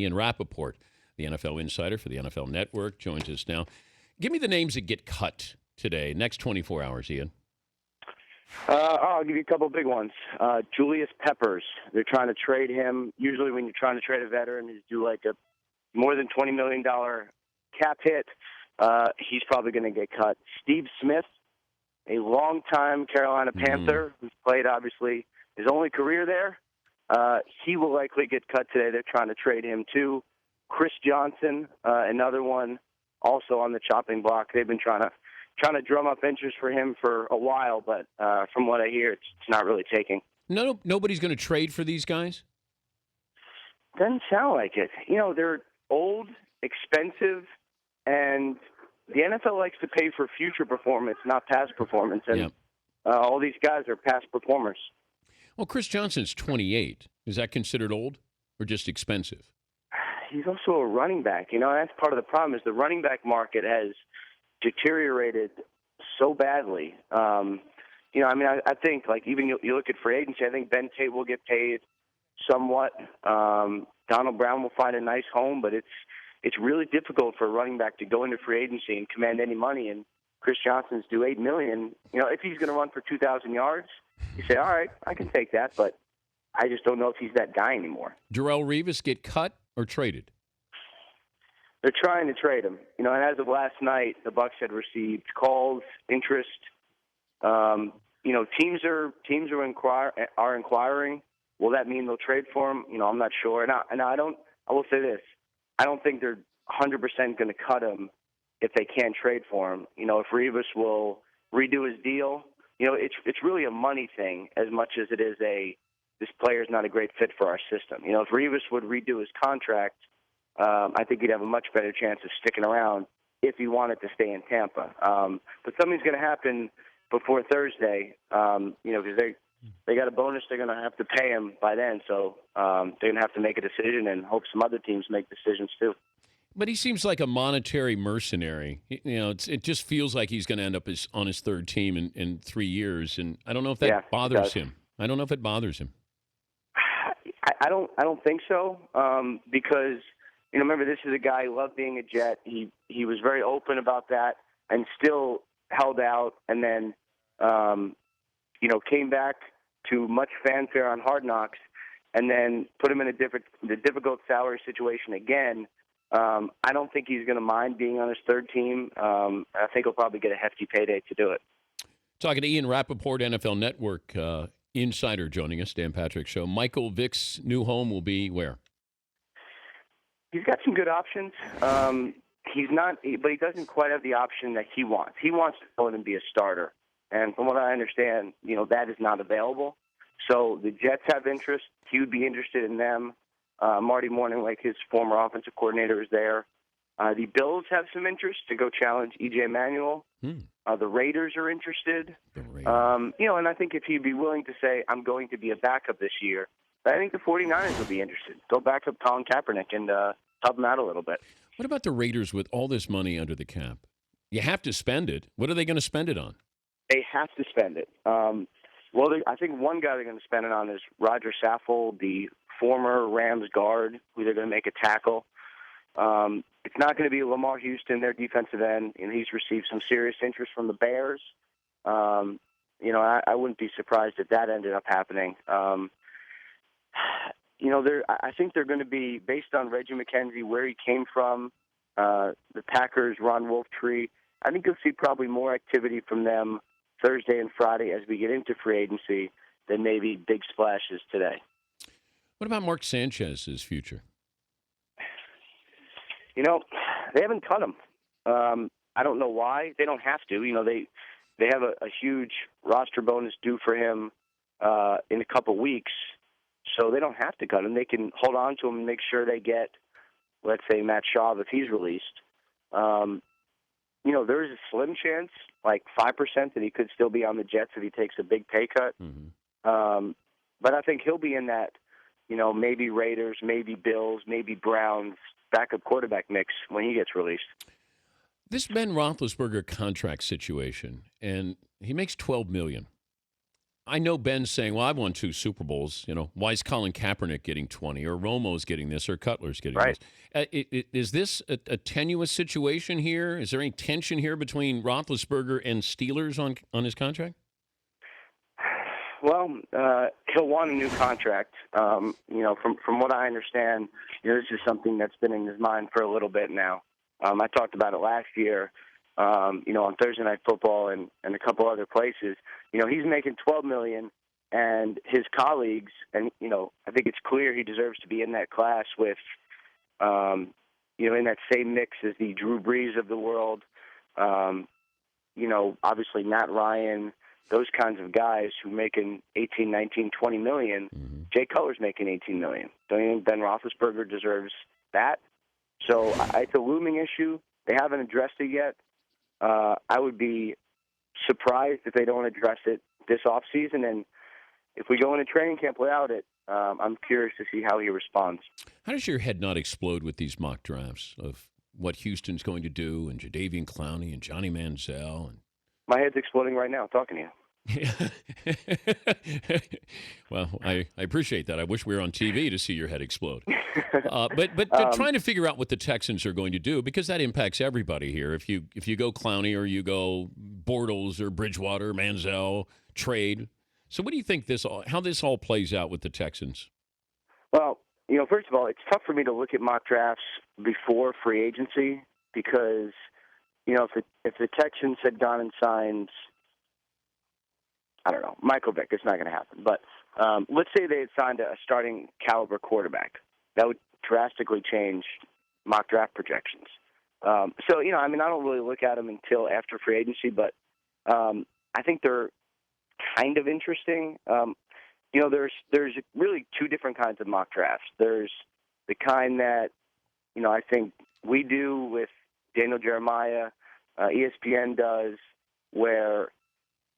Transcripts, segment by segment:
Ian Rapoport, the NFL insider for the NFL Network, joins us now. Give me the names that get cut today, next 24 hours, Ian. I'll give you a couple of big ones. Julius Peppers, they're trying to trade him. Usually when you're trying to trade a veteran, you do like a more than $20 million cap hit. He's probably going to get cut. Steve Smith, a longtime Carolina Panther who's played, obviously, his only career there. He will likely get cut today. They're trying to trade him too. Chris Johnson, another one, also on the chopping block. They've been trying to drum up interest for him for a while, but from what I hear, it's not really taking. Nobody's going to trade for these guys? Doesn't sound like it. You know, they're old, expensive, and the NFL likes to pay for future performance, not past performance. And all these guys are past performers. Well, Chris Johnson's 28. Is that considered old or just expensive? He's also a running back. You know, that's part of the problem is the running back market has deteriorated so badly. You know, I mean, I think, like, even you look at free agency, I think Ben Tate will get paid somewhat. Donald Brown will find a nice home, but it's really difficult for a running back to go into free agency and command any money. And Chris Johnson's due $8 million. You know, if he's going to run for 2,000 yards, you say, all right, I can take that, but I just don't know if he's that guy anymore. Darrelle Revis get cut or traded? They're trying to trade him. You know, and as of last night, the Bucs had received calls, interest. You know, teams are inquiring. Will that mean they'll trade for him? You know, I'm not sure. I will say this. I don't think they're 100% going to cut him if they can't trade for him. You know, if Revis will redo his deal, you know, it's really a money thing as much as it is this player's not a great fit for our system. You know, if Revis would redo his contract, I think he'd have a much better chance of sticking around if he wanted to stay in Tampa. But something's going to happen before Thursday, you know, because they got a bonus they're going to have to pay him by then. So they're going to have to make a decision and hope some other teams make decisions too. But he seems like a monetary mercenary. You know, it just feels like he's going to end up on his third team in 3 years, and I don't know if that bothers him. I don't know if it bothers him. I don't think so because, you know, remember, this is a guy who loved being a Jet. He was very open about that and still held out and then, you know, came back to much fanfare on Hard Knocks and then put him in a difficult salary situation again. I don't think he's going to mind being on his third team. I think he'll probably get a hefty payday to do it. Talking to Ian Rapoport, NFL Network insider joining us, Dan Patrick Show. Michael Vick's new home will be where? He's got some good options. But he doesn't quite have the option that he wants. He wants to go in and be a starter. And from what I understand, you know, that is not available. So the Jets have interest. He would be interested in them. Marty Morning, like his former offensive coordinator, is there. The Bills have some interest to go challenge E.J. Manuel. The Raiders are interested. You know, and I think if he'd be willing to say, I'm going to be a backup this year, I think the 49ers would be interested. Go back up Colin Kaepernick and help him out a little bit. What about the Raiders with all this money under the cap? You have to spend it. What are they going to spend it on? They have to spend it. Well, I think one guy they're going to spend it on is Roger Saffold, the former Rams guard, who they're going to make a tackle. It's not going to be Lamar Houston, their defensive end, and he's received some serious interest from the Bears. You know, I wouldn't be surprised if that ended up happening. You know, I think they're going to be, based on Reggie McKenzie, where he came from, the Packers, Ron Wolftree, I think you'll see probably more activity from them Thursday and Friday as we get into free agency than maybe big splashes today. What about Mark Sanchez's future? You know, they haven't cut him. I don't know why. They don't have to. You know, they have a huge roster bonus due for him in a couple weeks, so they don't have to cut him. They can hold on to him and make sure they get, let's say, Matt Schaub if he's released. You know, there is a slim chance, like 5%, that he could still be on the Jets if he takes a big pay cut. But I think he'll be in that, you know, maybe Raiders, maybe Bills, maybe Browns backup quarterback mix when he gets released. This Ben Roethlisberger contract situation, and he makes $12 million. I know Ben's saying, well, I've won 2 Super Bowls. Why is Colin Kaepernick getting 20 or Romo's getting this or Cutler's getting Right. this? Is this a tenuous situation here? Is there any tension here between Roethlisberger and Steelers on his contract? Well, he'll want a new contract. From what I understand, this is something that's been in his mind for a little bit now. I talked about it last year, on Thursday Night Football and a couple other places. He's making $12 million, and his colleagues, and I think it's clear he deserves to be in that class with, in that same mix as the Drew Brees of the world. Obviously Matt Ryan, those kinds of guys who making 18, 19, 20 million. Mm-hmm. Jay Cutler's making 18 million. Don't you think Ben Roethlisberger deserves that? So it's a looming issue. They haven't addressed it yet. I would be surprised if they don't address it this offseason. And if we go into training camp without it, I'm curious to see how he responds. How does your head not explode with these mock drafts of what Houston's going to do and Jadeveon Clowney and Johnny Manziel? And my head's exploding right now talking to you. Well, I appreciate that. I wish we were on TV to see your head explode. But trying to figure out what the Texans are going to do, because that impacts everybody here. If you go Clowney or you go Bortles or Bridgewater, Manziel, trade. So what do you think how this all plays out with the Texans? Well, first of all, it's tough for me to look at mock drafts before free agency because, if the Texans had gone and signed, I don't know, Michael Vick, it's not going to happen. But let's say they had signed a starting caliber quarterback. That would drastically change mock draft projections. I don't really look at them until after free agency, but I think they're kind of interesting. There's really 2 different kinds of mock drafts. There's the kind that, I think we do with Daniel Jeremiah, ESPN does, where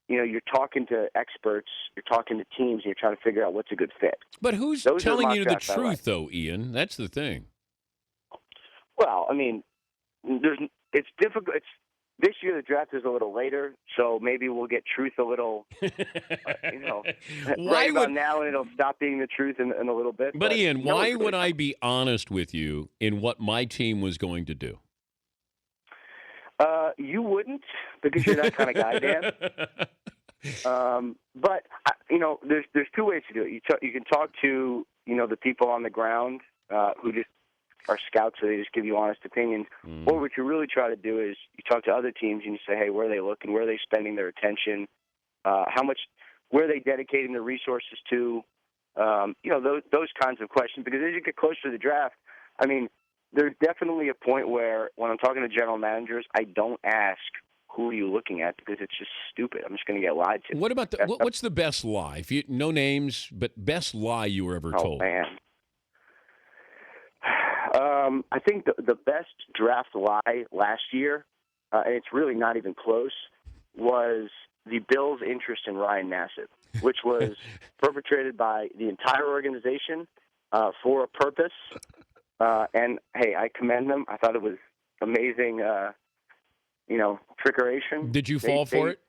you're talking to experts, you're talking to teams, and you're trying to figure out what's a good fit. But who's telling you the truth, though, Ian? That's the thing. Well, it's difficult. This year the draft is a little later, so maybe we'll get truth a little, right about now, and it'll stop being the truth in a little bit. But Ian, why would I be honest with you in what my team was going to do? You wouldn't, because you're that kind of guy, Dan. But there's 2 ways to do it. You can talk to the people on the ground who just are scouts, so they just give you honest opinions. Or what you really try to do is you talk to other teams and you say, hey, where are they looking? Where are they spending their attention? Where are they dedicating their resources to? Those kinds of questions. Because as you get closer to the draft, there's definitely a point where when I'm talking to general managers, I don't ask who are you looking at because it's just stupid. I'm just going to get lied to. What about what's the best lie? No names, but best lie you were ever told. Oh, man. I think the best draft lie last year, and it's really not even close, was the Bills' interest in Ryan Nassib, which was perpetrated by the entire organization for a purpose. And, hey, I commend them. I thought it was amazing, trickeration. Did you fall for it?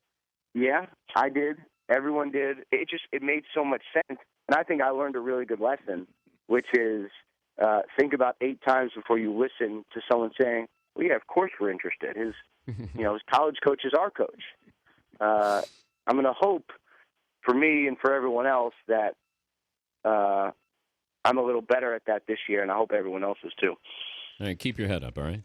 Yeah, I did. Everyone did. It made so much sense. And I think I learned a really good lesson, which is think about 8 times before you listen to someone saying, well, yeah, of course we're interested. His college coach is our coach. I'm going to hope for me and for everyone else that I'm a little better at that this year, and I hope everyone else is too. All right, keep your head up, all right?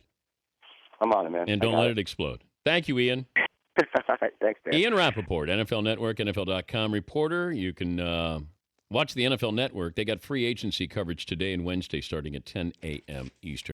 I'm on it, man. And don't let it explode. Thank you, Ian. All right, thanks, Dan. Ian Rapoport, NFL Network, NFL.com reporter. You can watch the NFL Network. They got free agency coverage today and Wednesday starting at 10 a.m. Eastern.